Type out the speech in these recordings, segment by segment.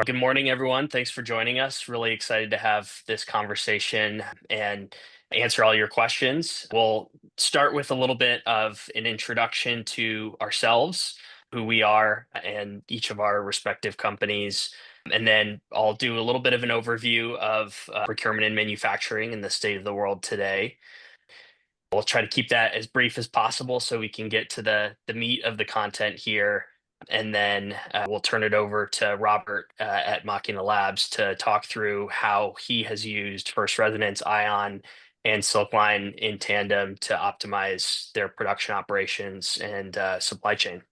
Good morning, everyone. Thanks for joining us. Really excited to have this conversation and answer all your questions. We'll start with a little bit of an introduction to ourselves, who we are, and each of our respective companies. And then I'll do a little bit of an overview of procurement and manufacturing in the state of the world today. We'll try to keep that as brief as possible so we can get to the meat of the content here. And then we'll turn it over to Robert at Machina Labs to talk through how he has used First Resonance, Ion, and Silkline in tandem to optimize their production operations and supply chain.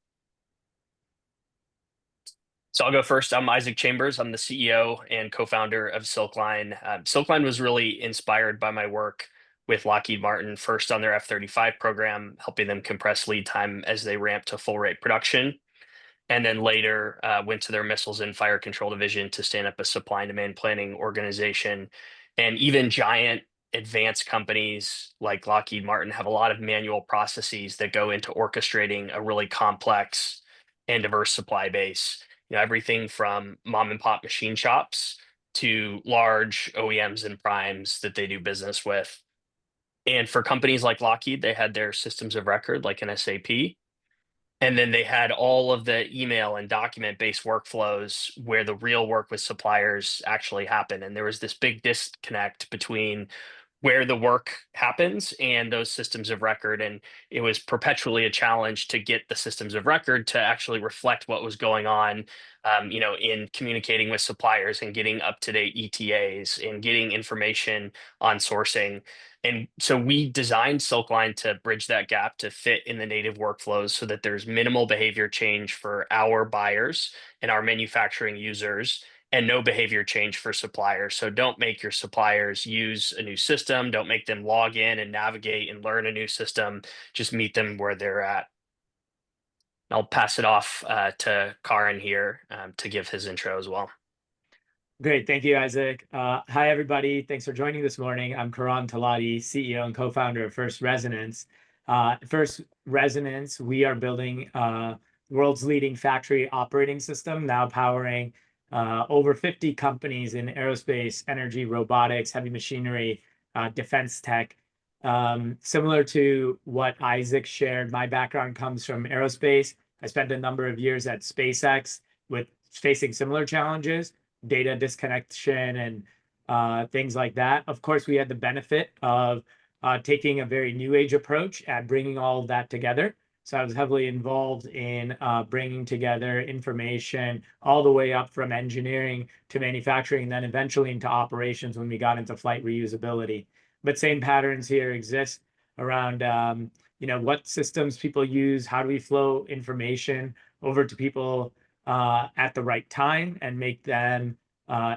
So I'll go first. I'm Isaac Chambers. I'm the CEO and co-founder of Silkline. Silkline was really inspired by my work with Lockheed Martin, first on their F-35 program, helping them compress lead time as they ramp to full rate production. And then later went to their missiles and fire control division to stand up a supply and demand planning organization. And even giant advanced companies like Lockheed Martin have a lot of manual processes that go into orchestrating a really complex and diverse supply base. Everything from mom and pop machine shops to large OEMs and primes that they do business with. And for companies like Lockheed, they had their systems of record, like an SAP. And then they had all of the email and document-based workflows where the real work with suppliers actually happened. And there was this big disconnect between where the work happens and those systems of record. And it was perpetually a challenge to get the systems of record to actually reflect what was going on, in communicating with suppliers and getting up-to-date ETAs and getting information on sourcing. And so we designed Silkline to bridge that gap to fit in the native workflows so that there's minimal behavior change for our buyers and our manufacturing users and no behavior change for suppliers. So don't make your suppliers use a new system. Don't make them log in and navigate and learn a new system. Just meet them where they're at. I'll pass it off to Karan here to give his intro as well. Great. Thank you, Isaac. Hi, everybody. Thanks for joining this morning. I'm Karan Talati, CEO and co-founder of First Resonance. First Resonance, we are building world's leading factory operating system, now powering over 50 companies in aerospace, energy, robotics, heavy machinery, defense tech. Similar to what Isaac shared, my background comes from aerospace. I spent a number of years at SpaceX with facing similar challenges, data disconnection and things like that. Of course, we had the benefit of taking a very new age approach at bringing all of that together. So I was heavily involved in bringing together information all the way up from engineering to manufacturing, and then eventually into operations when we got into flight reusability. But same patterns here exist around what systems people use, how do we flow information over to people at the right time and make them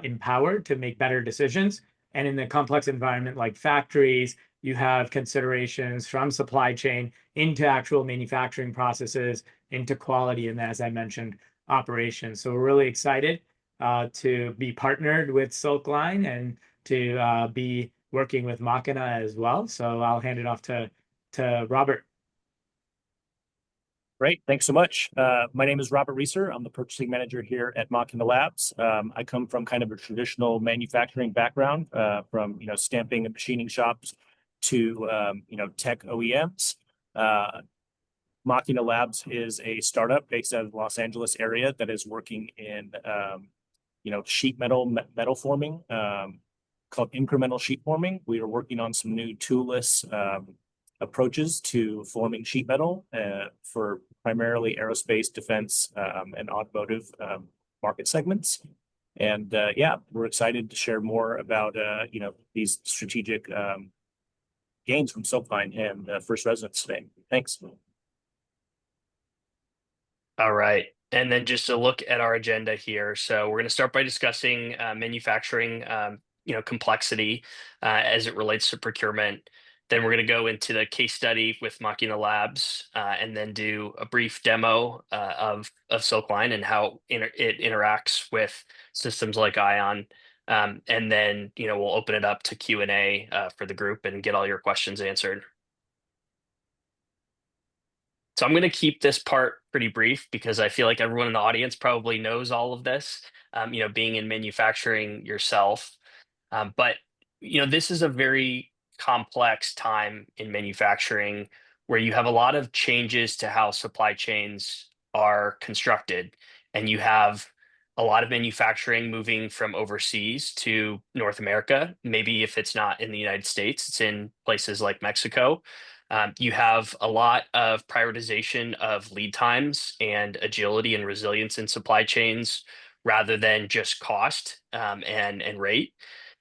empowered to make better decisions. And in a complex environment like factories, you have considerations from supply chain into actual manufacturing processes, into quality, and as I mentioned, operations. So we're really excited to be partnered with Silkline and to be working with Machina as well. So I'll hand it off to Robert. Great, thanks so much. My name is Robert Reeser. I'm the purchasing manager here at Machina Labs. I come from kind of a traditional manufacturing background, from stamping and machining shops to tech OEMs. Machina Labs is a startup based out of the Los Angeles area that is working in sheet metal forming, called incremental sheet forming. We are working on some new toolless approaches to forming sheet metal for primarily aerospace, defense, and automotive market segments. And we're excited to share more about these strategic gains from Silkline and First Resonance today. Thanks. All right. And then just a look at our agenda here. So we're going to start by discussing manufacturing complexity as it relates to procurement. Then we're going to go into the case study with Machina Labs and then do a brief demo of Silkline and how it interacts with systems like Ion. And then, we'll open it up to Q&A for the group and get all your questions answered. So I'm going to keep this part pretty brief because I feel like everyone in the audience probably knows all of this, being in manufacturing yourself. But this is a very complex time in manufacturing where you have a lot of changes to how supply chains are constructed, and you have a lot of manufacturing moving from overseas to North America. Maybe if it's not in the United States, it's in places like Mexico. You have a lot of prioritization of lead times and agility and resilience in supply chains rather than just cost and rate.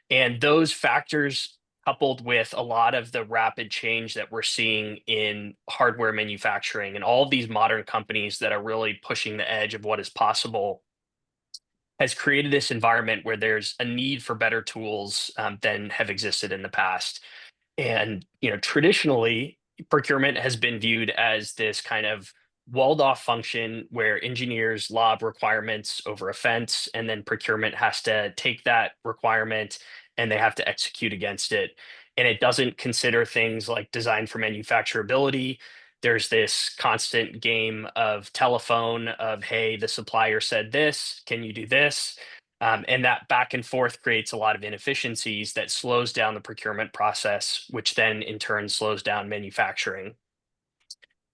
And those factors, coupled with a lot of the rapid change that we're seeing in hardware manufacturing and all of these modern companies that are really pushing the edge of what is possible, has created this environment where there's a need for better tools than have existed in the past. And traditionally, procurement has been viewed as this kind of walled off function where engineers lob requirements over a fence, and then procurement has to take that requirement and they have to execute against it. And it doesn't consider things like design for manufacturability. There's this constant game of telephone of, hey, the supplier said this, can you do this? And that back and forth creates a lot of inefficiencies that slows down the procurement process, which then in turn slows down manufacturing.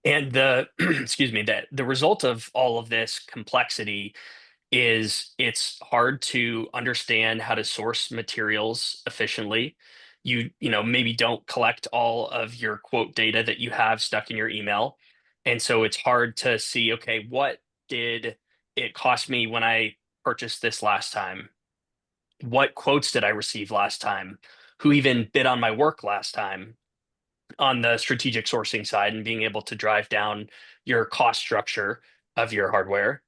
And excuse me, that the result of all of this complexity is it's hard to understand how to source materials efficiently. Maybe don't collect all of your quote data that you have stuck in your email. And so it's hard to see, okay, what did it cost me when I purchased this last time? What quotes did I receive last time? Who even bid on my work last time on the strategic sourcing side, and being able to drive down your cost structure of your hardware.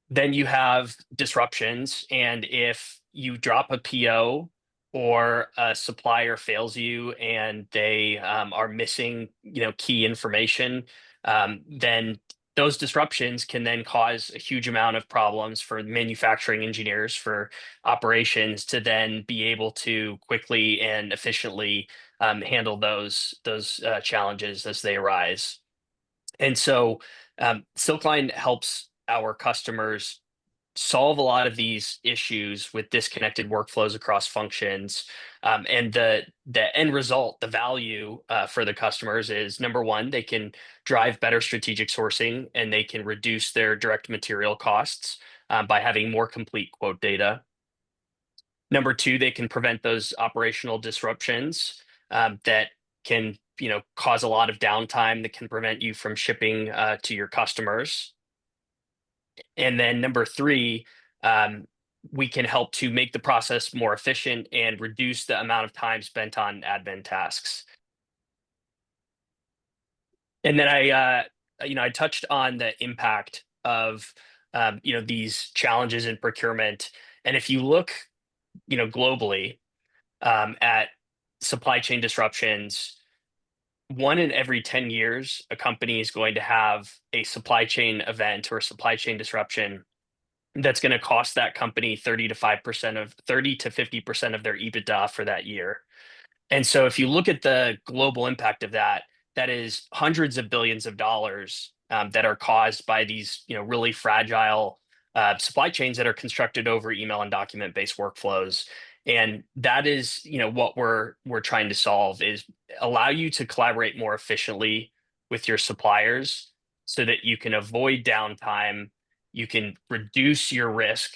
Then you have disruptions. And if you drop a PO or a supplier fails you and they are missing, key information, then those disruptions can then cause a huge amount of problems for manufacturing engineers, for operations to then be able to quickly and efficiently handle those challenges as they arise. And so Silkline helps our customers solve a lot of these issues with disconnected workflows across functions. And the end result, the value for the customers is, number one, they can drive better strategic sourcing and they can reduce their direct material costs by having more complete quote data. Number two, they can prevent those operational disruptions that can cause a lot of downtime that can prevent you from shipping to your customers. And then number three, we can help to make the process more efficient and reduce the amount of time spent on admin tasks. And then I touched on the impact of these challenges in procurement. And if you look globally at supply chain disruptions, 1 in every 10 years, a company is going to have a supply chain event or a supply chain disruption that's going to cost that company 30 to 50% of their EBITDA for that year. And so if you look at the global impact of that, that is hundreds of billions of dollars that are caused by these really fragile supply chains that are constructed over email and document-based workflows. And that is what we're trying to solve, is allow you to collaborate more efficiently with your suppliers so that you can avoid downtime, you can reduce your risk,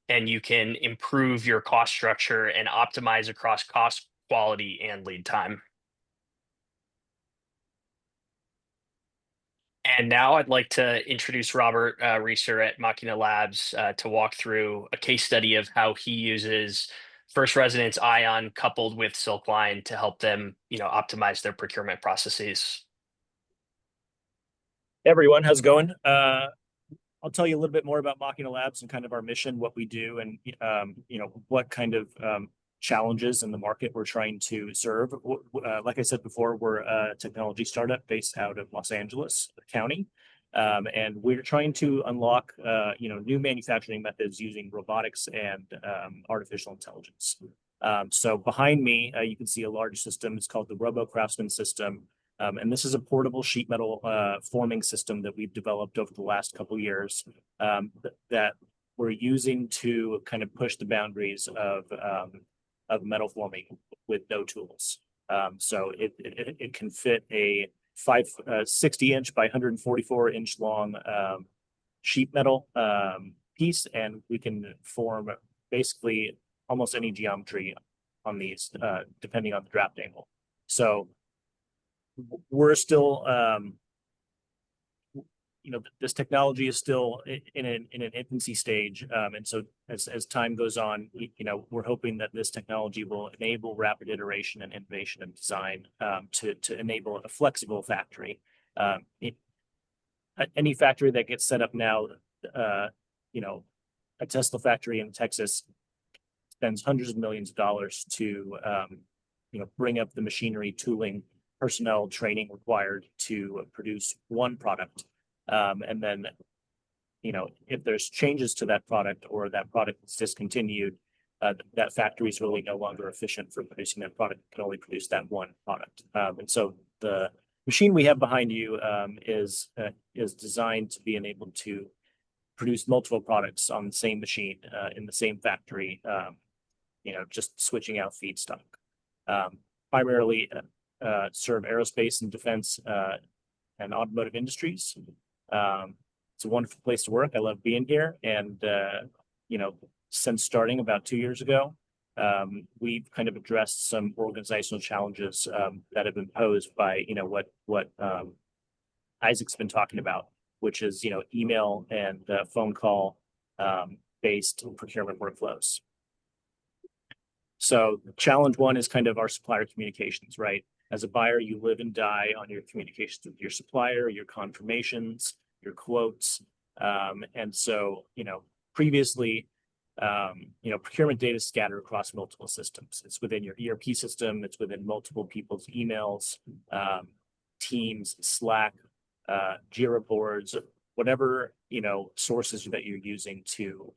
and you can improve your cost structure and optimize across cost, quality, and lead time. And now I'd like to introduce Robert Reeser at Machina Labs to walk through a case study of how he uses First Resonance Ion coupled with Silkline to help them, optimize their procurement processes. Hey everyone, how's it going? I'll tell you a little bit more about Machina Labs and kind of our mission, what we do, and what kind of challenges in the market we're trying to serve. Like I said before, we're a technology startup based out of Los Angeles County, and we're trying to unlock new manufacturing methods using robotics and artificial intelligence. So behind me, you can see a large system. It's called the Robo Craftsman system. And this is a portable sheet metal forming system that we've developed over the last couple years that we're using to kind of push the boundaries of metal forming with no tools. So it can fit a 60-inch by 144-inch long sheet metal piece, and we can form basically almost any geometry on these, depending on the draft angle. So we're still, this technology is still in an infancy stage, and so as time goes on, we're hoping that this technology will enable rapid iteration and innovation and design to enable a flexible factory. Any factory that gets set up now, a Tesla factory in Texas spends hundreds of millions of dollars to bring up the machinery, tooling, personnel, training required to produce one product. And then, if there's changes to that product or that product is discontinued, that factory is really no longer efficient for producing that product. It can only produce that one product. And so the machine we have behind you is designed to be enabled to produce multiple products on the same machine in the same factory, just switching out feedstock. Primarily serve aerospace and defense and automotive industries. It's a wonderful place to work. I love being here. And, since starting about 2 years ago, we've kind of addressed some organizational challenges that have been posed by, what Isaac's been talking about, which is, email and phone call based procurement workflows. So challenge one is kind of our supplier communications, right? As a buyer, you live and die on your communications with your supplier, your confirmations, your quotes. And so, previously, procurement data is scattered across multiple systems. It's within your ERP system. It's within multiple people's emails, Teams, Slack, Jira boards, whatever, sources that you're using to,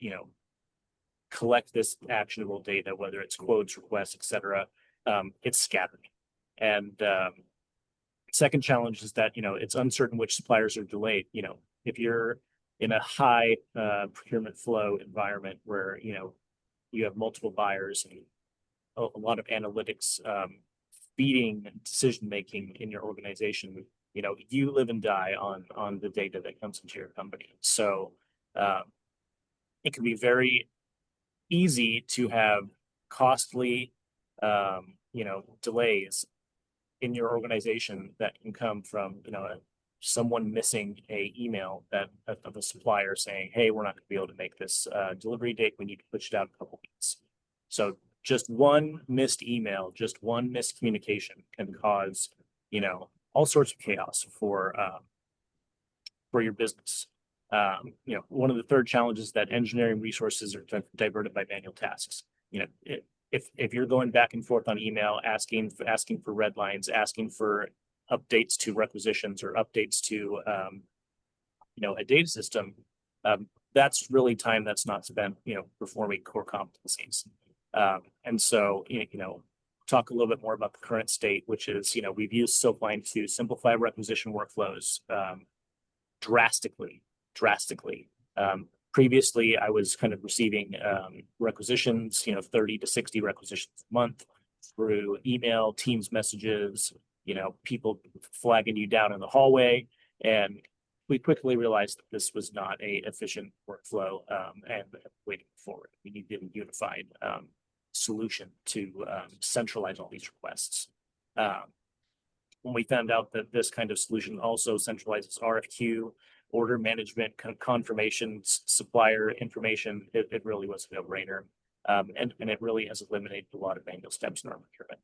collect this actionable data, whether it's quotes, requests, et cetera. It's scattered. And second challenge is that, it's uncertain which suppliers are delayed. If you're in a high procurement flow environment where, you have multiple buyers and a lot of analytics feeding decision-making in your organization, you live and die on the data that comes into your company. So it can be very easy to have costly, delays in your organization that can come from, someone missing a email of a supplier saying, hey, we're not going to be able to make this delivery date. We need to push it out a couple weeks. So just one missed email, just one miscommunication can cause, all sorts of chaos for your business. One of the third challenges is that engineering resources are diverted by manual tasks. If you're going back and forth on email, asking for red lines, asking for updates to requisitions or updates to, a data system, that's really time that's not spent, performing core competencies. And so, talk a little bit more about the current state, which is, we've used Silkline to simplify requisition workflows drastically. Previously, I was kind of receiving requisitions, 30 to 60 requisitions a month through email, Teams messages, people flagging you down in the hallway. And we quickly realized that this was not a efficient workflow and waiting forward. We needed a unified solution to centralize all these requests. When we found out that this kind of solution also centralizes RFQ, order management, confirmations, supplier information, it really was a no-brainer. And it really has eliminated a lot of manual steps in our procurement.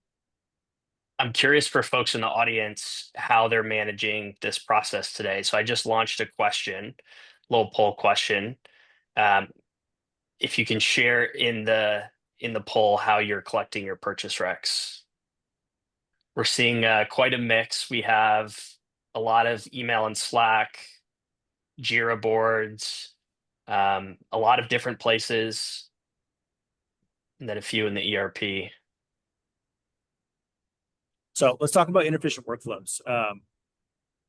I'm curious for folks in the audience how they're managing this process today. So I just launched a little poll question. If you can share in the poll how you're collecting your purchase recs. We're seeing quite a mix. We have a lot of email and Slack, Jira boards, a lot of different places, and then a few in the ERP. So let's talk about inefficient workflows.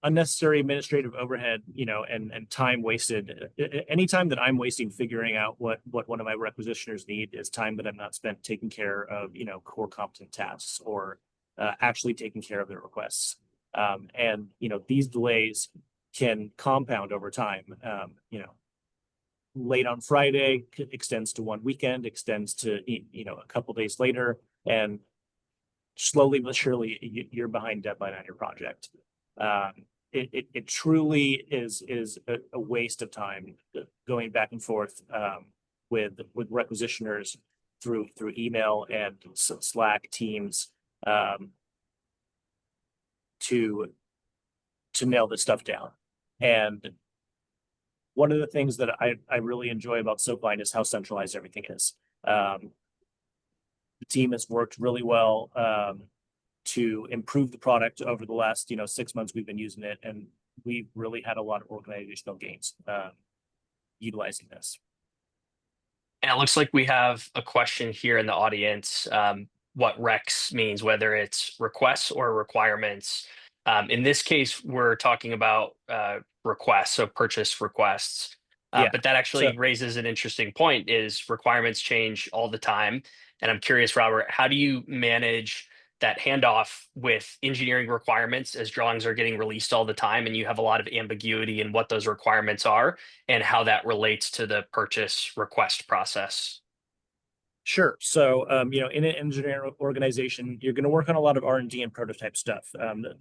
Unnecessary administrative overhead, and time wasted. Any time that I'm wasting figuring out what one of my requisitioners need is time that I'm not spent taking care of, core competent tasks or actually taking care of their requests. And these delays can compound over time. Late on Friday extends to one weekend, extends to a couple days later, and slowly but surely you're behind deadline on your project. It truly is a waste of time going back and forth with requisitioners through email and Slack Teams to nail this stuff down. And one of the things that I really enjoy about Silkline is how centralized everything is. The team has worked really well to improve the product over the last 6 months we've been using it, and we really had a lot of organizational gains utilizing this. And it looks like we have a question here in the audience, what REX means, whether it's requests or requirements. In this case, we're talking about requests, so purchase requests. But that actually raises an interesting point, is requirements change all the time. And I'm curious, Robert, how do you manage that handoff with engineering requirements as drawings are getting released all the time and you have a lot of ambiguity in what those requirements are and how that relates to the purchase request process? Sure. So, in an engineering organization, you're going to work on a lot of R&D and prototype stuff.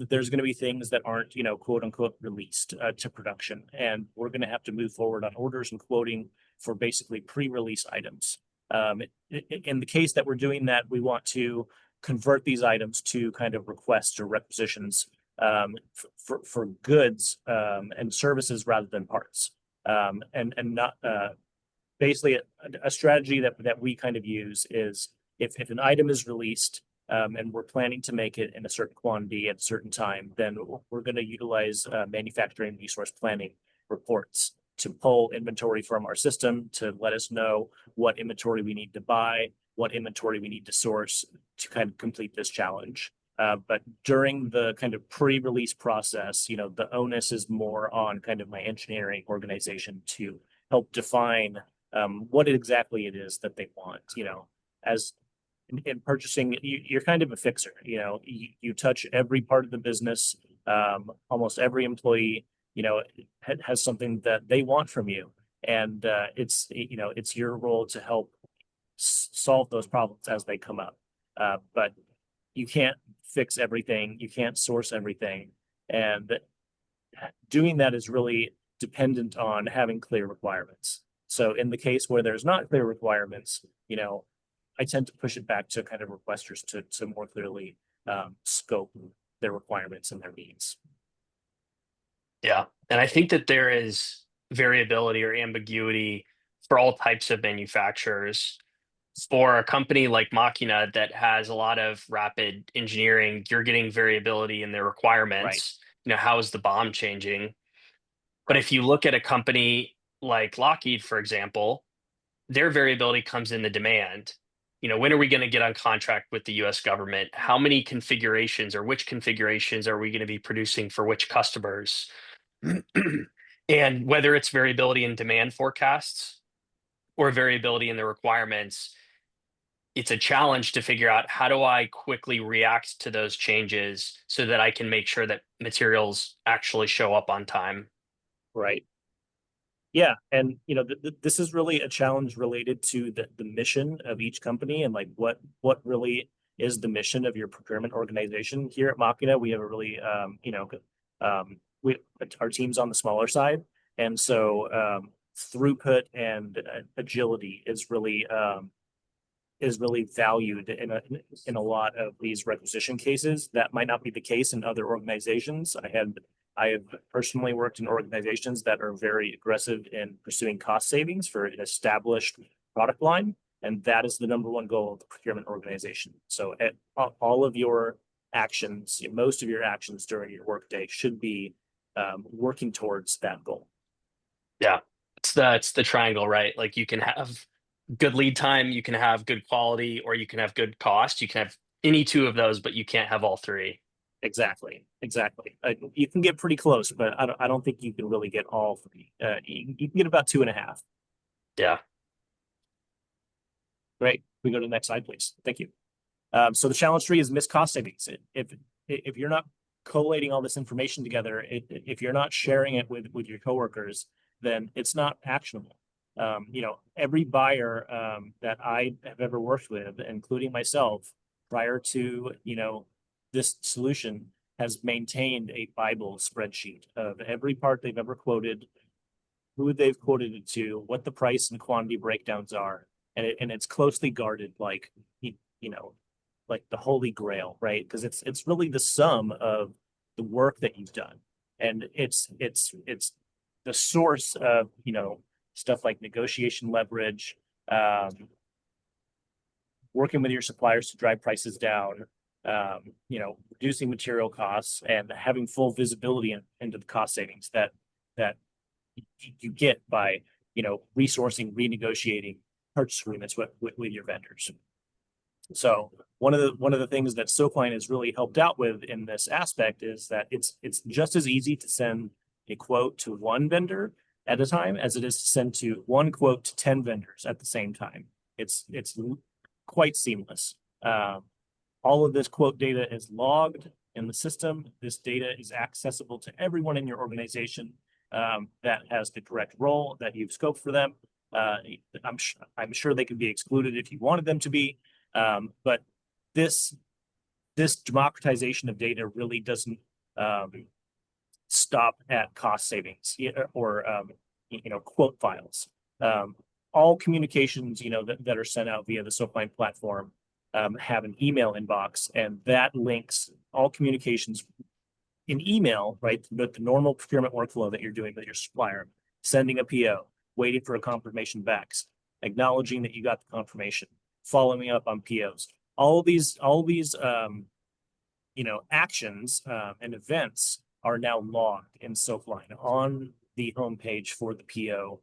There's going to be things that aren't, quote unquote, released to production. And we're going to have to move forward on orders and quoting for basically pre-release items. In the case that we're doing that, we want to convert these items to kind of requests or requisitions for goods and services rather than parts. And not basically a strategy that we kind of use is if an item is released and we're planning to make it in a certain quantity at a certain time, then we're going to utilize manufacturing resource planning reports to pull inventory from our system to let us know what inventory we need to buy, what inventory we need to source to kind of complete this challenge. But during the kind of pre-release process, the onus is more on kind of my engineering organization to help define what exactly it is that they want. As in purchasing, you're kind of a fixer. You touch every part of the business. Almost every employee, has something that they want from you, and it's your role to help solve those problems as they come up. But you can't fix everything. You can't source everything. And doing that is really dependent on having clear requirements. So in the case where there's not clear requirements, I tend to push it back to kind of requesters to more clearly scope their requirements and their needs. Yeah. And I think that there is variability or ambiguity for all types of manufacturers. For a company like Machina that has a lot of rapid engineering, you're getting variability in their requirements. How is the BOM changing? But if you look at a company like Lockheed, for example, their variability comes in the demand. When are we going to get on contract with the US government? How many configurations or which configurations are we going to be producing for which customers? And whether it's variability in demand forecasts or variability in the requirements, it's a challenge to figure out, how do I quickly react to those changes so that I can make sure that materials actually show up on time? Right. Yeah. And, this is really a challenge related to the mission of each company and like what really is the mission of your procurement organization. Here at Machina, we have a really, our team's on the smaller side. And so throughput and agility is really valued in a lot of these requisition cases. That might not be the case in other organizations. I have personally worked in organizations that are very aggressive in pursuing cost savings for an established product line, and that is the number one goal of the procurement organization. So at all of your actions, most of your actions during your workday should be working towards that goal. Yeah, it's the triangle, right? Like, you can have good lead time, you can have good quality, or you can have good cost. You can have Exactly. two of those, but you can't have all three. Exactly. You can get pretty close, but I don't think you can really get all three. You can get about 2.5. Yeah. Great. We go to the next slide, please. Thank you. So the challenge tree is missed cost savings. If you're not collating all this information together, if you're not sharing it with your coworkers, then it's not actionable. Every buyer that I have ever worked with, including myself, prior to this solution, has maintained a Bible spreadsheet of every part they've ever quoted, who they've quoted it to, what the price and quantity breakdowns are, and it's closely guarded, like like the Holy Grail, right? Because it's really the sum of the work that you've done, and it's the source of stuff like negotiation leverage, working with your suppliers to drive prices down, reducing material costs, and having full visibility into the cost savings that you get by resourcing, renegotiating purchase agreements with your vendors. So one of the things that Silkline has really helped out with in this aspect is that it's just as easy to send a quote to one vendor at a time as it is to send to one quote to 10 vendors at the same time. It's quite seamless. All of this quote data is logged in the system. This data is accessible to everyone in your organization that has the correct role that you've scoped for them. I'm sure they can be excluded if you wanted them to be. But this democratization of data really doesn't stop at cost savings or quote files. All communications that are sent out via the Silkline platform have an email inbox, and that links all communications in email, right? The normal procurement workflow that you're doing with your supplier, sending a PO, waiting for a confirmation back, acknowledging that you got the confirmation, following up on POs. All these actions and events are now logged in Silkline on the homepage for the PO,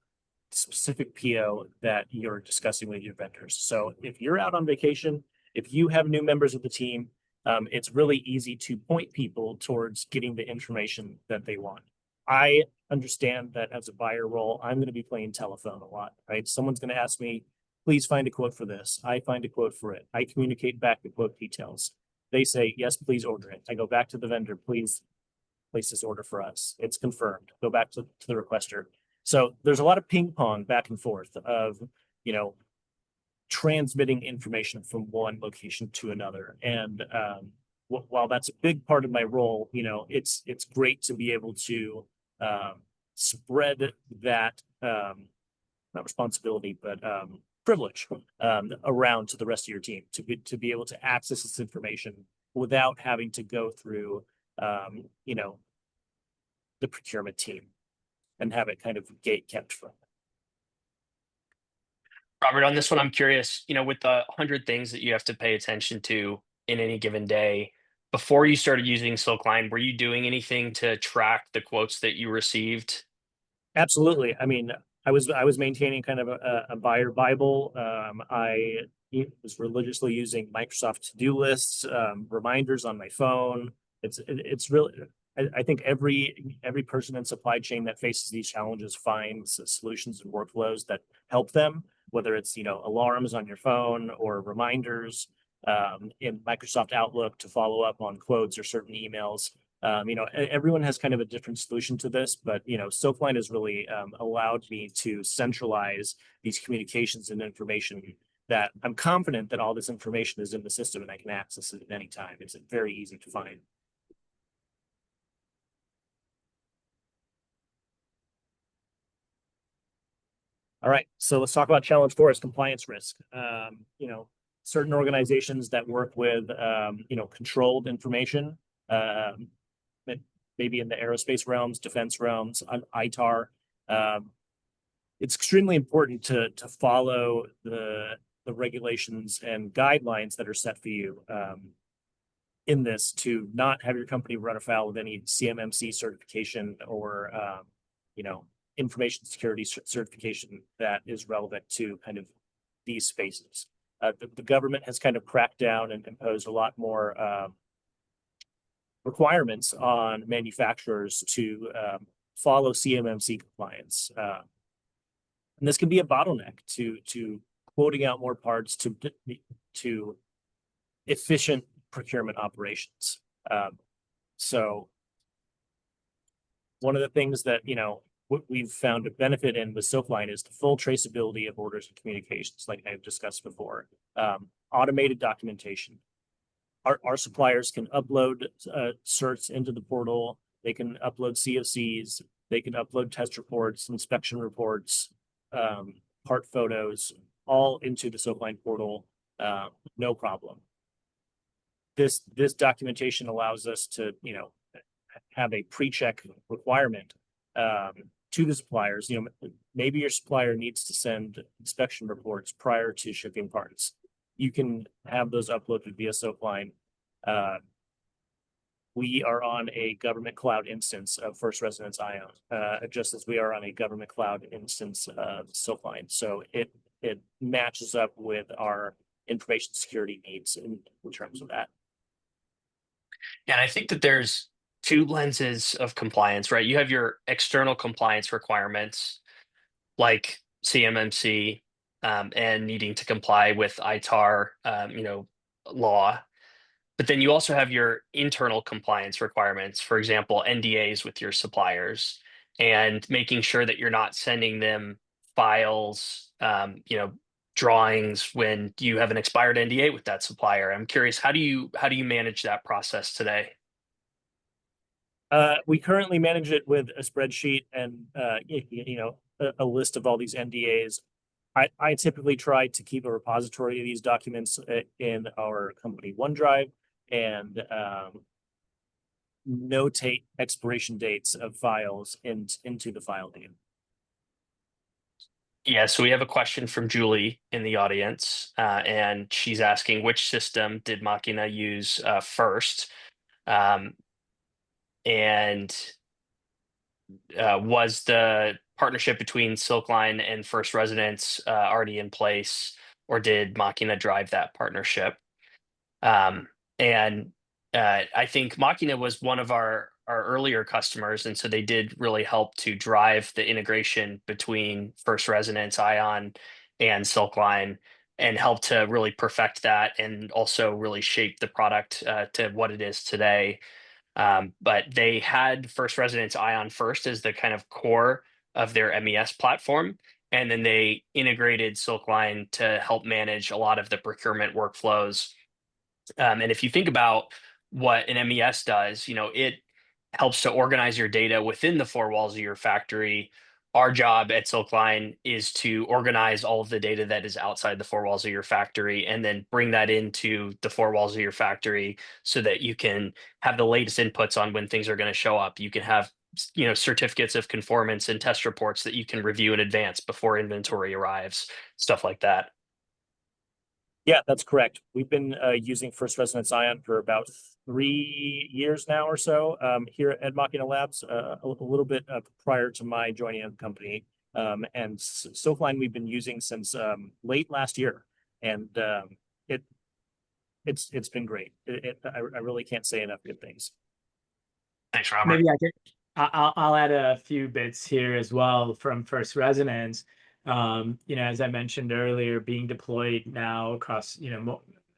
specific PO that you're discussing with your vendors. So if you're out on vacation, if you have new members of the team, it's really easy to point people towards getting the information that they want. I understand that as a buyer role, I'm going to be playing telephone a lot, right? Someone's going to ask me, please find a quote for this. I find a quote for it. I communicate back the quote details. They say, yes, please order it. I go back to the vendor, please place this order for us. It's confirmed. Go back to the requester. So there's a lot of ping pong back and forth of, transmitting information from one location to another. And while that's a big part of my role, it's great to be able to spread that, not responsibility, but privilege around to the rest of your team to be able to access this information without having to go through, the procurement team and have it kind of gate kept from. Robert, on this one, I'm curious, with the 100 things that you have to pay attention to in any given day, before you started using Silkline, were you doing anything to track the quotes that you received? Absolutely. I mean, I was maintaining kind of a buyer Bible. I was religiously using Microsoft to-do lists, reminders on my phone. It's really, I think every person in supply chain that faces these challenges finds solutions and workflows that help them, whether it's alarms on your phone or reminders in Microsoft Outlook to follow up on quotes or certain emails. Everyone has kind of a different solution to this, but Silkline has really allowed me to centralize these communications and information that I'm confident that all this information is in the system and I can access it at any time. It's very easy to find. All right, so let's talk about challenge 4 is compliance risk. Certain organizations that work with controlled information, maybe in the aerospace realms, defense realms, ITAR. It's extremely important to follow the regulations and guidelines that are set for you in this, to not have your company run afoul with any CMMC certification or information security certification that is relevant to kind of these spaces. The government has kind of cracked down and imposed a lot more requirements on manufacturers to follow CMMC compliance. And this can be a bottleneck to quoting out more parts to efficient procurement operations. So one of the things that, what we've found a benefit in with Silkline is the full traceability of orders and communications, like I've discussed before. Automated documentation. Our suppliers can upload certs into the portal. They can upload CFCs. They can upload test reports, inspection reports, part photos, all into the Silkline portal, no problem. This documentation allows us to, have a pre-check requirement to the suppliers. Maybe your supplier needs to send inspection reports prior to shipping parts. You can have those uploaded via Silkline. We are on a government cloud instance of First Resonance Ion, just as we are on a government cloud instance of Silkline. So it matches up with our information security needs in terms of that. Yeah, and I think that there's two lenses of compliance, right? You have your external compliance requirements, like CMMC, and needing to comply with ITAR, law. But then you also have your internal compliance requirements, for example, NDAs with your suppliers, and making sure that you're not sending them files, drawings when you have an expired NDA with that supplier. I'm curious, how do you manage that process today? We currently manage it with a spreadsheet and a list of all these NDAs. I typically try to keep a repository of these documents in our company OneDrive and notate expiration dates of files into the file name. Yeah, so we have a question from Julie in the audience, and she's asking, which system did Machina use first? And was the partnership between Silkline and First Resonance already in place, or did Machina drive that partnership? And I think Machina was one of our earlier customers, and so they did really help to drive the integration between First Resonance, Ion, and Silkline, and help to really perfect that, and also really shape the product to what it is today. But they had First Resonance Ion first as the kind of core of their MES platform, and then they integrated Silkline to help manage a lot of the procurement workflows. And if you think about what an MES does, it helps to organize your data within the four walls of your factory. Our job at Silkline is to organize all of the data that is outside the four walls of your factory and then bring that into the four walls of your factory so that you can have the latest inputs on when things are going to show up. You can have certificates of conformance and test reports that you can review in advance before inventory arrives, stuff like that. Yeah, that's correct. We've been using First Resonance Ion for about 3 years now or so here at Machina Labs, a little bit prior to my joining the company. And Silkline we've been using since late last year, and it's been great. I really can't say enough good things. Thanks, Robert. Maybe I'll add a few bits here as well from First Resonance. As I mentioned earlier, being deployed now across,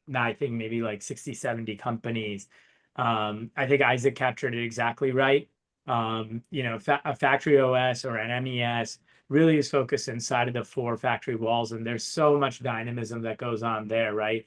now I think maybe like 60, 70 companies. I think Isaac captured it exactly right. A factory OS or an MES really is focused inside of the four factory walls, and there's so much dynamism that goes on there, right?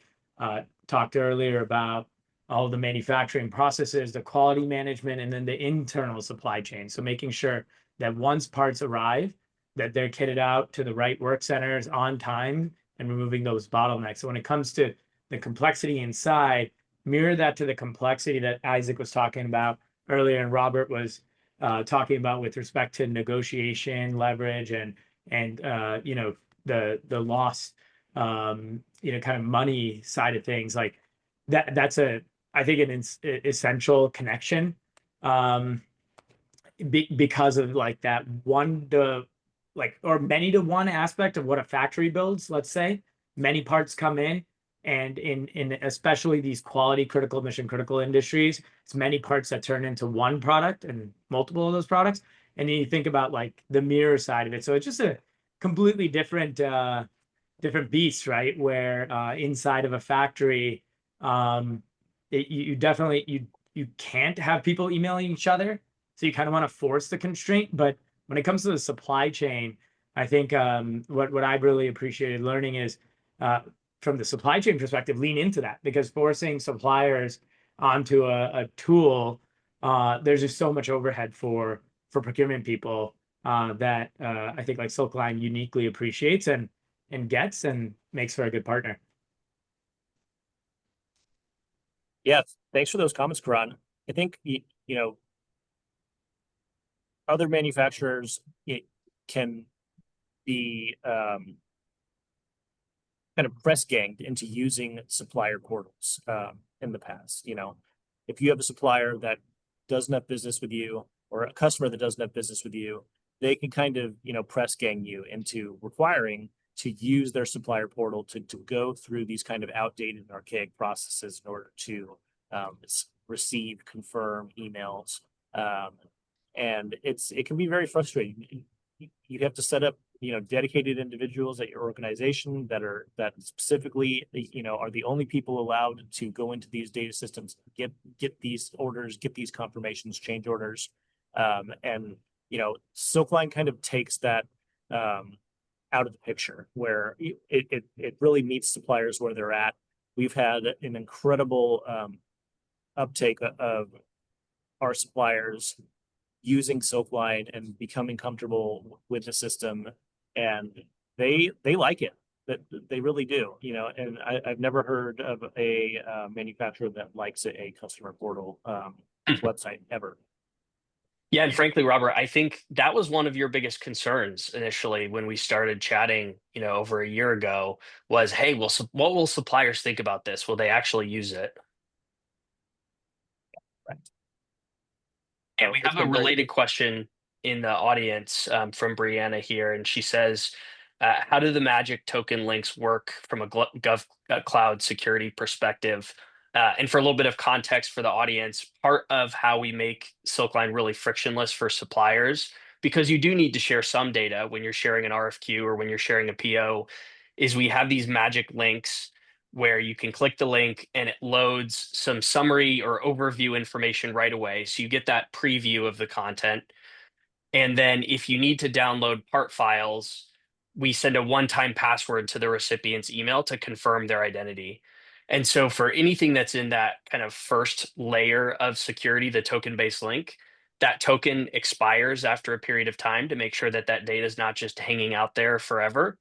Talked earlier about all the manufacturing processes, the quality management, and then the internal supply chain. So making sure that once parts arrive, that they're kitted out to the right work centers on time and removing those bottlenecks. So when it comes to the complexity inside, mirror that to the complexity that Isaac was talking about earlier and Robert was talking about with respect to negotiation, leverage, and the loss, kind of money side of things. Like that's I think an essential connection because of like that or many to one aspect of what a factory builds, let's say. many parts come in, and in especially these quality critical, mission critical industries, it's many parts that turn into one product and multiple of those products. And then you think about like the mirror side of it. So it's just a completely different different beast, right? Where inside of a factory, you definitely you can't have people emailing each other, so you kind of want to force the constraint. But when it comes to the supply chain, I think what I've really appreciated learning is from the supply chain perspective, lean into that, because forcing suppliers onto a tool, there's just so much overhead for procurement people that I think like Silkline uniquely appreciates and gets and makes for a good partner. Yeah, thanks for those comments, Karan. I think other manufacturers can be kind of press ganged into using supplier portals in the past. If you have a supplier that doesn't have business with you, or a customer that doesn't have business with you, they can kind of press gang you into requiring to use their supplier portal to go through these kind of outdated and archaic processes in order to receive, confirm emails. And it can be very frustrating. You have to set up dedicated individuals at your organization that specifically are the only people allowed to go into these data systems, get these orders, get these confirmations, change orders. And Silkline kind of takes that out of the picture, where it really meets suppliers where they're at. We've had an incredible uptake of our suppliers using Silkline and becoming comfortable with the system, and they like it. That they really do, and I've never heard of a manufacturer that likes a customer portal website ever. Yeah, and frankly, Robert, I think that was one of your biggest concerns initially when we started chatting, over a year ago, was, hey, what will suppliers think about this? Will they actually use it? Right. And we have a related question in the audience from Brianna here, and she says, how do the magic token links work from a cloud security perspective? And for a little bit of context for the audience, part of how we make Silkline really frictionless for suppliers, because you do need to share some data when you're sharing an RFQ or when you're sharing a PO, is we have these magic links where you can click the link and it loads some summary or overview information right away. So you get that preview of the content. And then if you need to download part files, we send a one-time password to the recipient's email to confirm their identity. And so for anything that's in that kind of first layer of security, the token-based link, that token expires after a period of time to make sure that that data is not just hanging out there forever.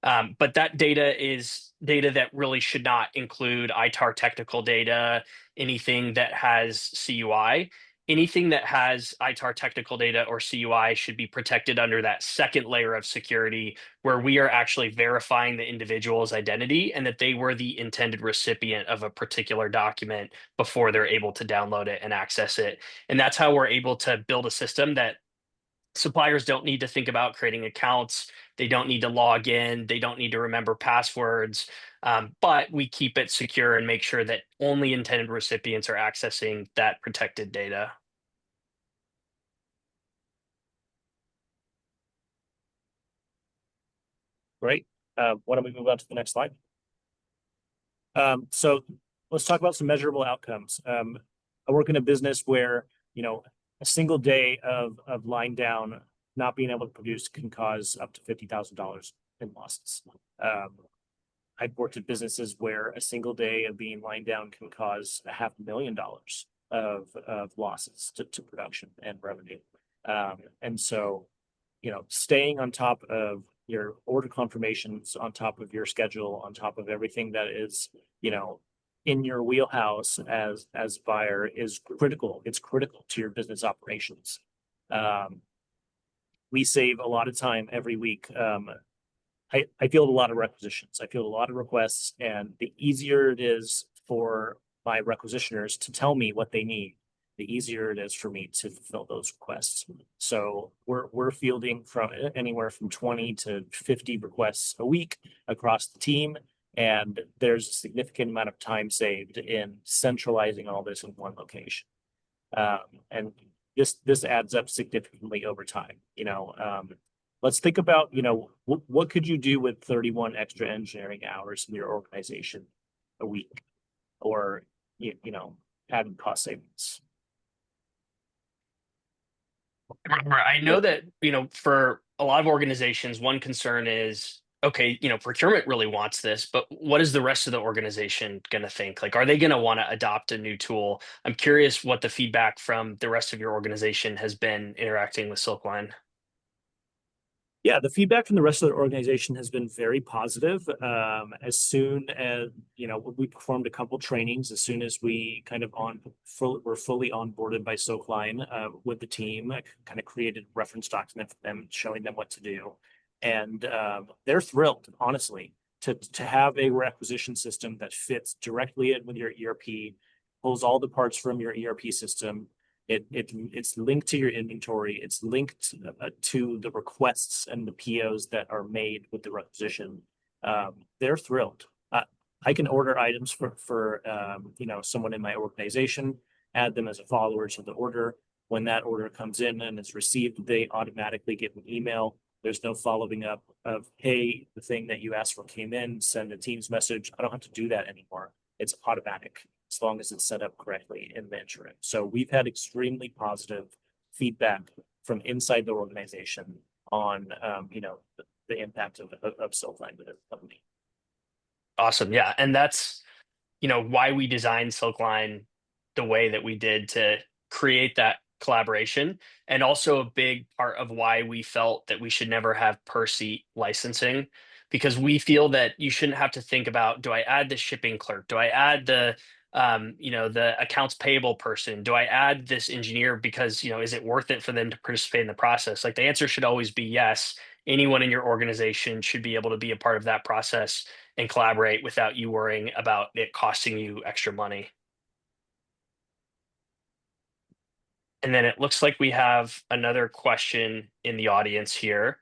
But that data is data that really should not include ITAR technical data, anything that has CUI. Anything that has ITAR technical data or CUI should be protected under that second layer of security, where we are actually verifying the individual's identity and that they were the intended recipient of a particular document before they're able to download it and access it. And that's how we're able to build a system that suppliers don't need to think about creating accounts. They don't need to log in. They don't need to remember passwords. But we keep it secure and make sure that only intended recipients are accessing that protected data. Great. Why don't we move on to the next slide? So let's talk about some measurable outcomes. I work in a business where, a single day of line down, not being able to produce, can cause up to $50,000 in losses. I've worked at businesses where a single day of being lined down can cause $500,000 of losses to production and revenue. And so, staying on top of your order confirmations, on top of your schedule, on top of everything that is, in your wheelhouse as buyer is critical. It's critical to your business operations. We save a lot of time every week. I field a lot of requisitions. I field a lot of requests, and the easier it is for my requisitioners to tell me what they need, the easier it is for me to fulfill those requests. So we're fielding from anywhere from 20 to 50 requests a week across the team. And there's a significant amount of time saved in centralizing all this in one location. And this adds up significantly over time. Let's think about, what could you do with 31 extra engineering hours in your organization a week, or, adding cost savings? I know that, for a lot of organizations, one concern is, okay, procurement really wants this, but what is the rest of the organization going to think? Like, are they going to want to adopt a new tool? I'm curious what the feedback from the rest of your organization has been interacting with Silkline. Yeah, the feedback from the rest of the organization has been very positive. As soon as, we performed a couple trainings, as soon as we kind of were fully onboarded by Silkline with the team, I kind of created a reference document for them, showing them what to do. And they're thrilled, honestly, to have a requisition system that fits directly in with your ERP, pulls all the parts from your ERP system. It's linked to your inventory. It's linked to the requests and the POs that are made with the requisition. They're thrilled. I can order items for someone in my organization, add them as a follower to the order. When that order comes in and is received, they automatically get an email. There's no following up of, hey, the thing that you asked for came in, send a Teams message. I don't have to do that anymore. It's automatic, as long as it's set up correctly in the interim. So we've had extremely positive feedback from inside the organization on, the impact of Silkline with the company. Awesome. Yeah. And that's, why we designed Silkline the way that we did, to create that collaboration, and also a big part of why we felt that we should never have per seat licensing, because we feel that you shouldn't have to think about, do I add the shipping clerk? Do I add the the accounts payable person? Do I add this engineer because, is it worth it for them to participate in the process? Like, the answer should always be yes. Anyone in your organization should be able to be a part of that process and collaborate without you worrying about it costing you extra money. And then it looks like we have another question in the audience here.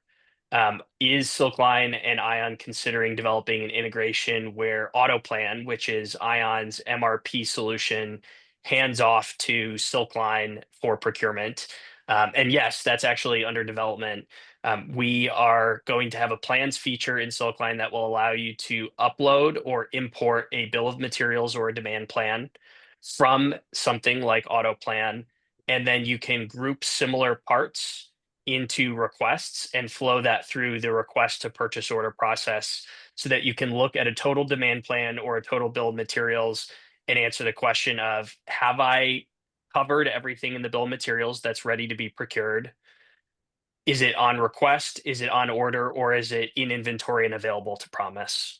Is Silkline and Ion considering developing an integration where AutoPlan, which is Ion's MRP solution, hands off to Silkline for procurement? And yes, that's actually under development. We are going to have a plans feature in Silkline that will allow you to upload or import a bill of materials or a demand plan from something like AutoPlan, and then you can group similar parts into requests and flow that through the request to purchase order process, so that you can look at a total demand plan or a total bill of materials and answer the question of, have I covered everything in the bill of materials that's ready to be procured? Is it on request? Is it on order? Or is it in inventory and available to promise?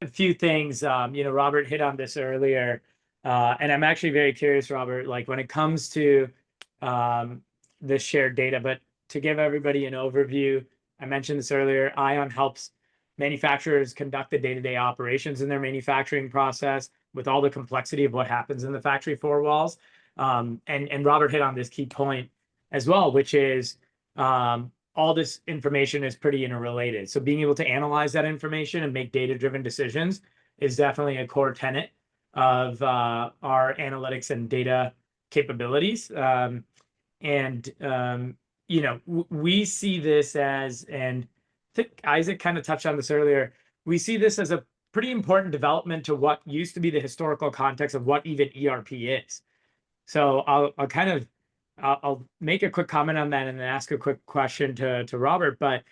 A few things, Robert hit on this earlier, and I'm actually very curious, Robert, like when it comes to the shared data, but to give everybody an overview, I mentioned this earlier, Ion helps manufacturers conduct the day-to-day operations in their manufacturing process with all the complexity of what happens in the factory four walls. And Robert hit on this key point as well, which is all this information is pretty interrelated. So being able to analyze that information and make data-driven decisions is definitely a core tenet of our analytics and data capabilities. We see this as, and I think Isaac kind of touched on this earlier, we see this as a pretty important development to what used to be the historical context of what even ERP is. So I'll make a quick comment on that and then ask a quick question to Robert. But,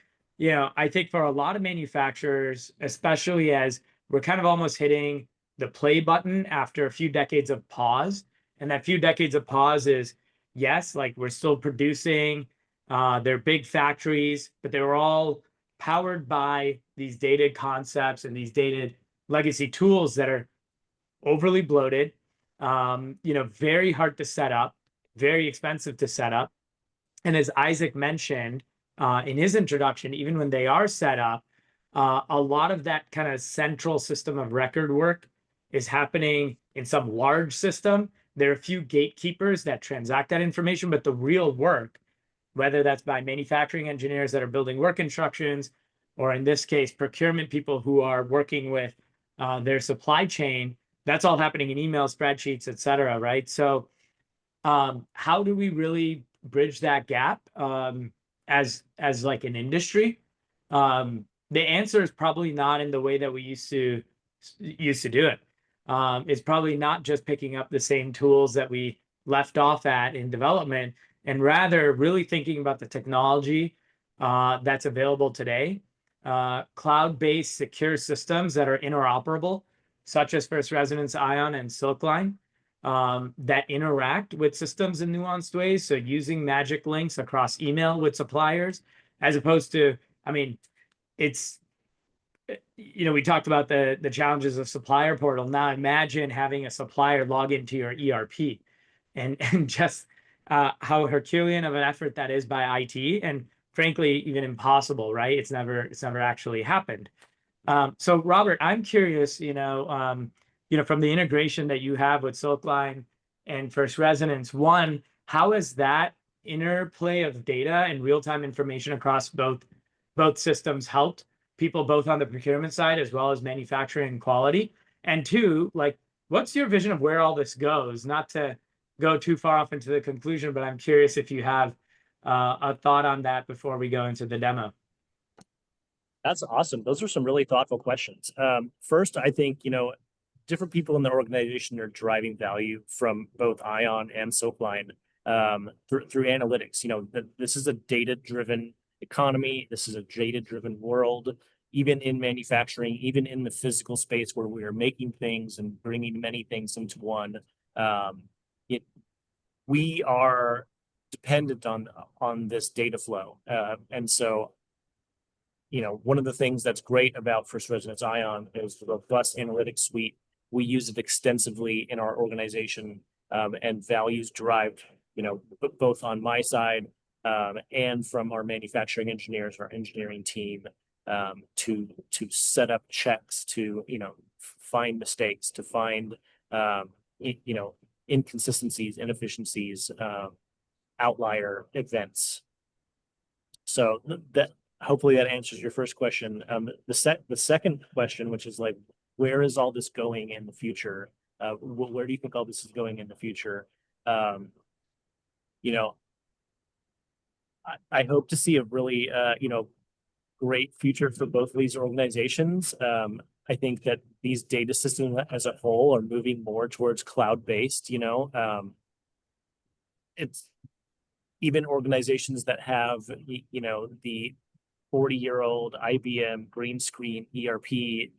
I think for a lot of manufacturers, especially as we're kind of almost hitting the play button after a few decades of pause, and that few decades of pause is, yes, like we're still producing, they're big factories, but they were all powered by these dated concepts and these dated legacy tools that are overly bloated, very hard to set up, very expensive to set up. And as Isaac mentioned in his introduction, even when they are set up, a lot of that kind of central system of record work is happening in some large system there are a few gatekeepers that transact that information, but the real work, whether that's by manufacturing engineers that are building work instructions, or in this case, procurement people who are working with their supply chain, that's all happening in email, spreadsheets, et cetera, right? So how do we really bridge that gap as like an industry? The answer is probably not in the way that we used to do it. It's probably not just picking up the same tools that we left off at in development, and rather really thinking about the technology that's available today, cloud-based secure systems that are interoperable, such as First Resonance Ion and Silkline, that interact with systems in nuanced ways. So using magic links across email with suppliers, as opposed to, I mean, it's, we talked about the challenges of supplier portal. Now imagine having a supplier log into your ERP and just how Herculean of an effort that is by IT, and frankly, even impossible, right? It's never actually happened. So Robert, I'm curious, from the integration that you have with Silkline and First Resonance, one, how has that interplay of data and real-time information across both systems helped people both on the procurement side as well as manufacturing and quality? And two, like, what's your vision of where all this goes? Not to go too far off into the conclusion, but I'm curious if you have a thought on that before we go into the demo. That's awesome. Those are some really thoughtful questions. First, I think, different people in the organization are driving value from both Ion and Silkline through analytics. This is a data-driven economy. This is a data-driven world, even in manufacturing, even in the physical space where we are making things and bringing many things into one. We are dependent on this data flow. And so, one of the things that's great about First Resonance Ion is the robust analytics suite. We use it extensively in our organization, and values derived, both on my side and from our manufacturing engineers, our engineering team, to set up checks, to find mistakes, to find inconsistencies, inefficiencies, outlier events. So that hopefully that answers your first question. The second question, which is like, where is all this going in the future? Where do you think all this is going in the future? I hope to see a really great future for both of these organizations. I think that these data systems as a whole are moving more towards cloud-based. It's even organizations that have the 40-year-old IBM green screen ERP,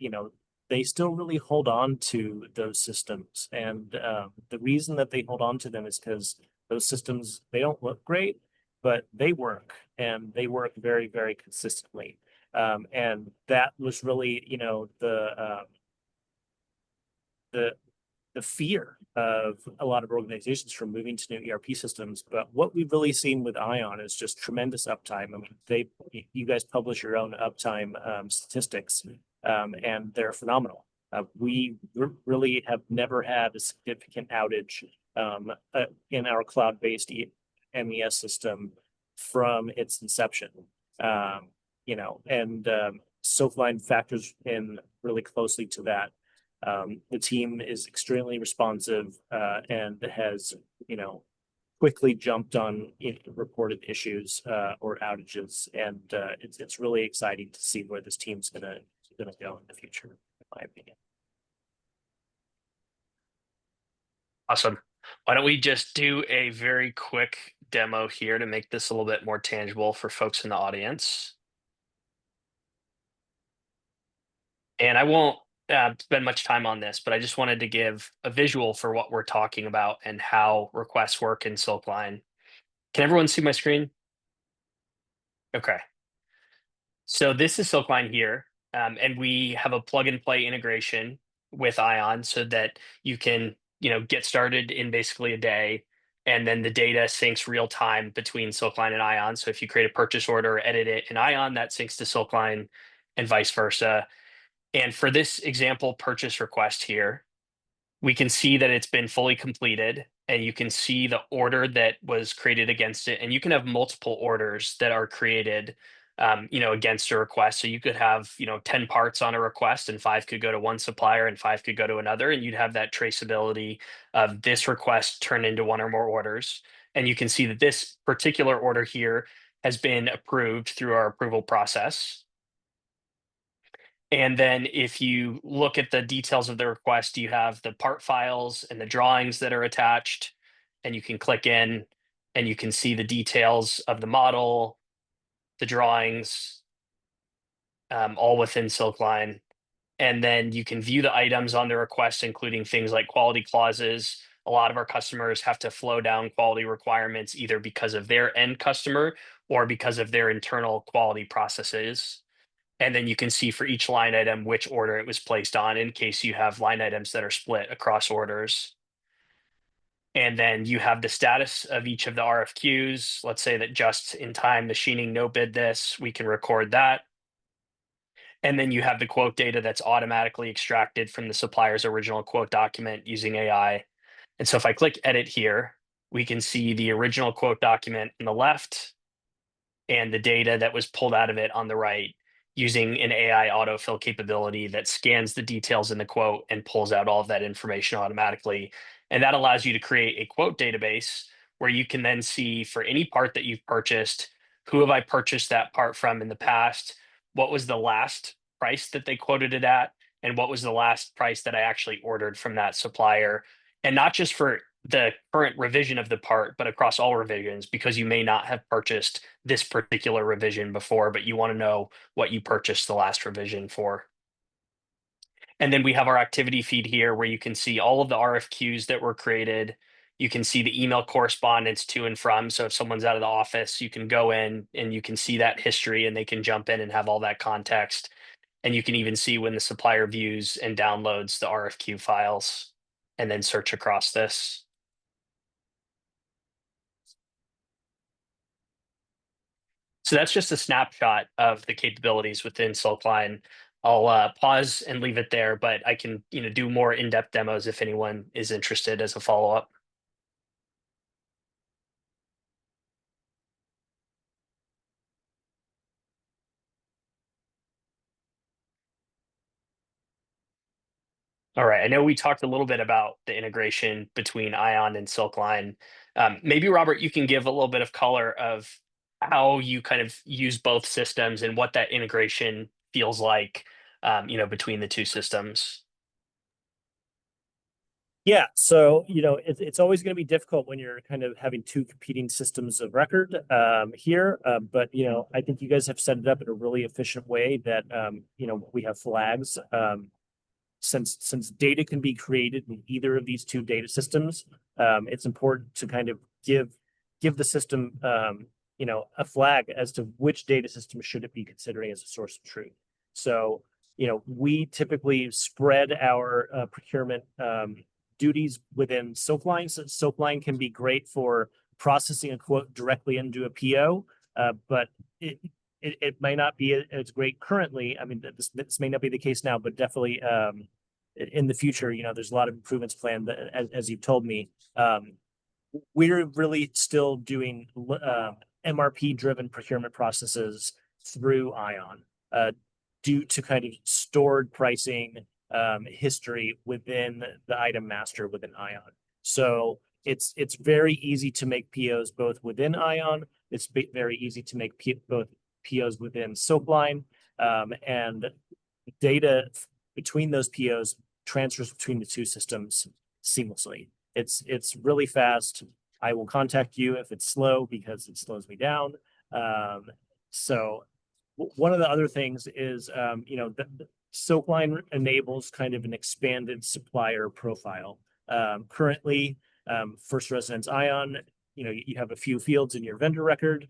they still really hold on to those systems. And the reason that they hold on to them is because those systems, they don't look great, but they work, and they work very, very consistently. And that was really, the fear of a lot of organizations from moving to new ERP systems. But what we've really seen with Ion is just tremendous uptime. I mean, you guys publish your own uptime statistics, and they're phenomenal. We really have never had a significant outage in our cloud-based MES system from its inception. And Silkline factors in really closely to that. The team is extremely responsive and has, quickly jumped on reported issues or outages, and it's really exciting to see where this team's gonna go in the future, in my opinion. Awesome. Why don't we just do a very quick demo here to make this a little bit more tangible for folks in the audience? And I won't spend much time on this, but I just wanted to give a visual for what we're talking about and how requests work in Silkline. Can everyone see my screen? Okay. So this is Silkline here, and we have a plug and play integration with Ion so that you can, get started in basically a day, and then the data syncs real time between Silkline and Ion. So if you create a purchase order, edit it in Ion, that syncs to Silkline, and vice versa. And for this example purchase request here, we can see that it's been fully completed, and you can see the order that was created against it. And you can have multiple orders that are created, against a request. So you could have, 10 parts on a request, and 5 could go to one supplier and 5 could go to another. And you'd have that traceability of this request turned into one or more orders. And you can see that this particular order here has been approved through our approval process. And then if you look at the details of the request, you have the part files and the drawings that are attached, and you can click in and you can see the details of the model, the drawings, all within Silkline. And then you can view the items on the request, including things like quality clauses. A lot of our customers have to flow down quality requirements either because of their end customer or because of their internal quality processes. And then you can see for each line item which order it was placed on in case you have line items that are split across orders. And then you have the status of each of the RFQs. Let's say that just in time machining no bid this, we can record that. And then you have the quote data that's automatically extracted from the supplier's original quote document using AI. And so if I click edit here, we can see the original quote document on the left and the data that was pulled out of it on the right, using an AI autofill capability that scans the details in the quote and pulls out all of that information automatically. And that allows you to create a quote database where you can then see for any part that you've purchased, who have I purchased that part from in the past? What was the last price that they quoted it at? And what was the last price that I actually ordered from that supplier? And not just for the current revision of the part, but across all revisions, because you may not have purchased this particular revision before, but you want to know what you purchased the last revision for. And then we have our activity feed here where you can see all of the RFQs that were created. You can see the email correspondence to and from. So if someone's out of the office, you can go in and you can see that history and they can jump in and have all that context. And you can even see when the supplier views and downloads the RFQ files and then search across this. So that's just a snapshot of the capabilities within Silkline. I'll pause and leave it there, but I can do more in-depth demos if anyone is interested as a follow-up. All right, I know we talked a little bit about the integration between Ion and Silkline. Maybe Robert, you can give a little bit of color of how you kind of use both systems and what that integration feels like, between the two systems. Yeah, so it's always going to be difficult when you're kind of having two competing systems of record here. But I think you guys have set it up in a really efficient way that we have flags. Since data can be created in either of these two data systems, it's important to kind of give the system a flag as to which data system should it be considering as a source of truth. So we typically spread our procurement duties within Silkline. So Silkline can be great for processing a quote directly into a PO, but it might not be as great currently. I mean, this may not be the case now, but definitely in the future, there's a lot of improvements planned. As you've told me, we're really still doing MRP-driven procurement processes through Ion due to kind of stored pricing history within the item master within Ion. So it's very easy to make POs both within Ion. It's very easy to make both POs within Silkline, and data between those POs transfers between the two systems seamlessly. It's really fast. I will contact you if it's slow because it slows me down. So one of the other things is, the Silkline enables kind of an expanded supplier profile. Currently, First Resonance Ion, you have a few fields in your vendor record.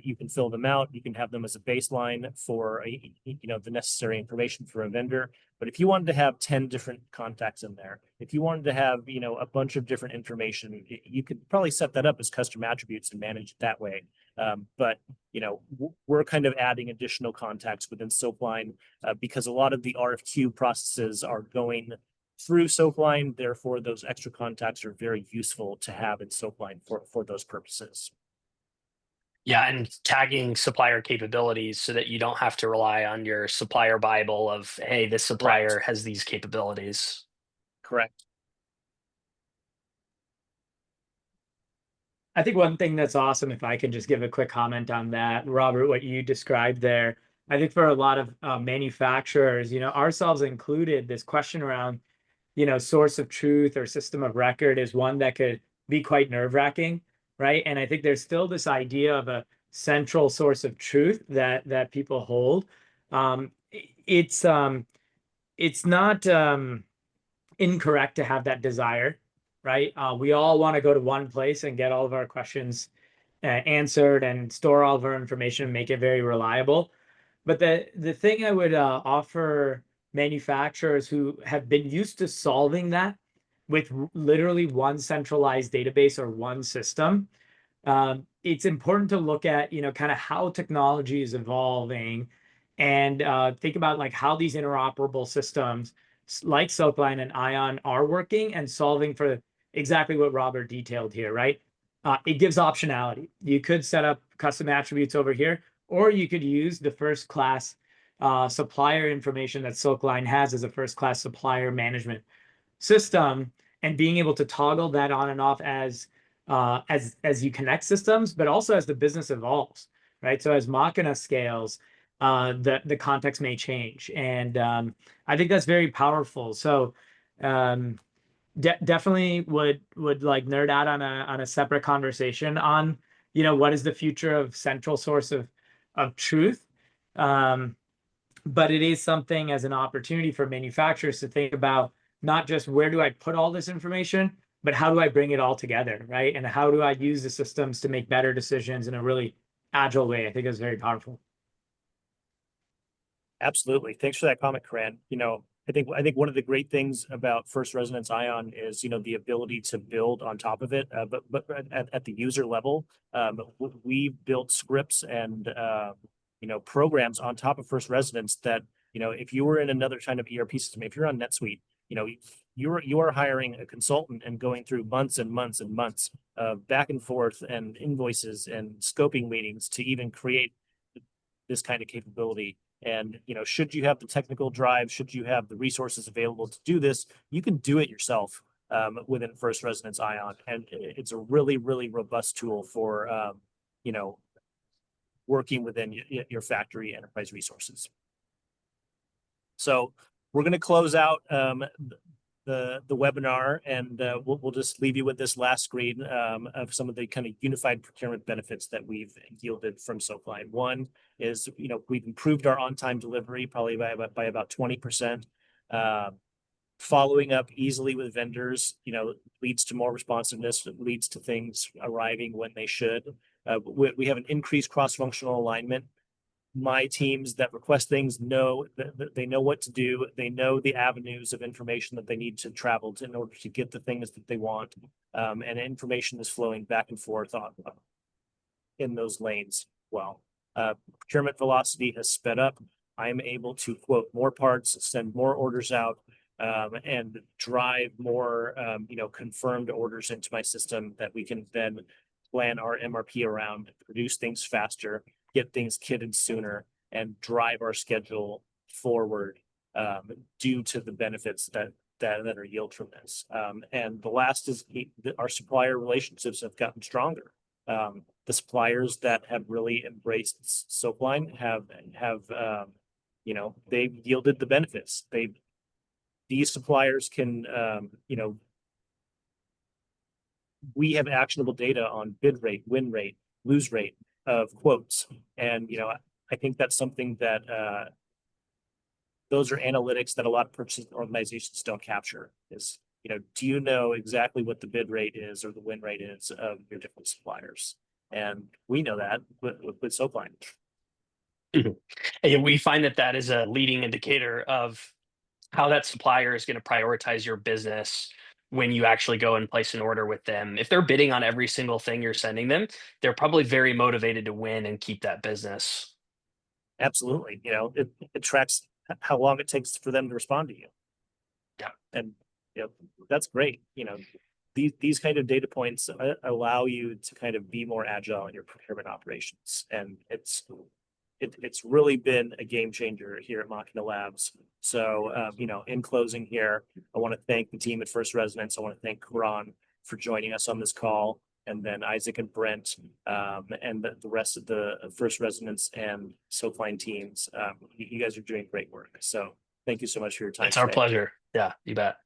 You can fill them out. You can have them as a baseline for the necessary information for a vendor. But if you wanted to have 10 different contacts in there, if you wanted to have a bunch of different information, you could probably set that up as custom attributes and manage it that way. But we're kind of adding additional contacts within Silkline because a lot of the RFQ processes are going through Silkline. Therefore, those extra contacts are very useful to have in Silkline for those purposes. Yeah, and tagging supplier capabilities so that you don't have to rely on your supplier Bible of, hey, this supplier has these capabilities. Correct. I think one thing that's awesome, if I can just give a quick comment on that, Robert, what you described there, I think for a lot of manufacturers, ourselves included, this question around, source of truth or system of record is one that could be quite nerve-wracking, right? And I think there's still this idea of a central source of truth that people hold. It's not incorrect to have that desire, right? We all want to go to one place and get all of our questions answered and store all of our information and make it very reliable. But the thing I would offer manufacturers who have been used to solving that with literally one centralized database or one system, it's important to look at, kind of how technology is evolving and think about like how these interoperable systems like Silkline and Ion are working and solving for exactly what Robert detailed here, right? It gives optionality. You could set up custom attributes over here, or you could use the first class supplier information that Silkline has as a first class supplier management system, and being able to toggle that on and off as you connect systems, but also as the business evolves, right? So as Machina scales, the context may change, and I think that's very powerful. So definitely would like nerd out on a separate conversation on what is the future of central source of truth. But it is something as an opportunity for manufacturers to think about not just where do I put all this information, but how do I bring it all together, right? And how do I use the systems to make better decisions in a really agile way? I think it's very powerful. Absolutely. Thanks for that comment, Karan. I think one of the great things about First Resonance Ion is, the ability to build on top of it. But at the user level, we built scripts and programs on top of First Resonance that, if you were in another kind of ERP system, if you're on NetSuite, you are hiring a consultant and going through months and months and months of back and forth and invoices and scoping meetings to even create this kind of capability. And, should you have the technical drive, should you have the resources available to do this, you can do it yourself within First Resonance Ion. And it's a really, really robust tool for, working within your factory enterprise resources. So we're going to close out the webinar, and we'll just leave you with this last screen of some of the kind of unified procurement benefits that we've yielded from Silkline. One is, we've improved our on-time delivery probably by about 20%. Following up easily with vendors, leads to more responsiveness. It leads to things arriving when they should. We have an increased cross-functional alignment. My teams that request things know that they know what to do. They know the avenues of information that they need to travel to in order to get the things that they want. And information is flowing back and forth in those lanes well. Procurement velocity has sped up. I'm able to quote more parts, send more orders out, and drive more confirmed orders into my system that we can then plan our MRP around, produce things faster, get things kitted sooner, and drive our schedule forward due to the benefits that are yield from this. And the last is our supplier relationships have gotten stronger. The suppliers that have really embraced Silkline have they've yielded the benefits. These suppliers can we have actionable data on bid rate, win rate, lose rate of quotes. And, I think that's something that those are analytics that a lot of purchasing organizations don't capture is, do you know exactly what the bid rate is or the win rate is of your different suppliers? And we know that with Silkline. And we find that is a leading indicator of how that supplier is going to prioritize your business when you actually go and place an order with them. If they're bidding on every single thing you're sending them, they're probably very motivated to win and keep that business. Absolutely. It tracks how long it takes for them to respond to you. Yeah. And Yep, that's great. These kind of data points allow you to kind of be more agile in your procurement operations, and it's really been a game changer here at Machina Labs. So, in closing here, I want to thank the team at First Resonance. I want to thank Karan for joining us on this call, and then Isaac and Brent, and the rest of the First Resonance and Silkline teams. You guys are doing great work. So thank you so much for your time It's our today. pleasure. Yeah, you bet.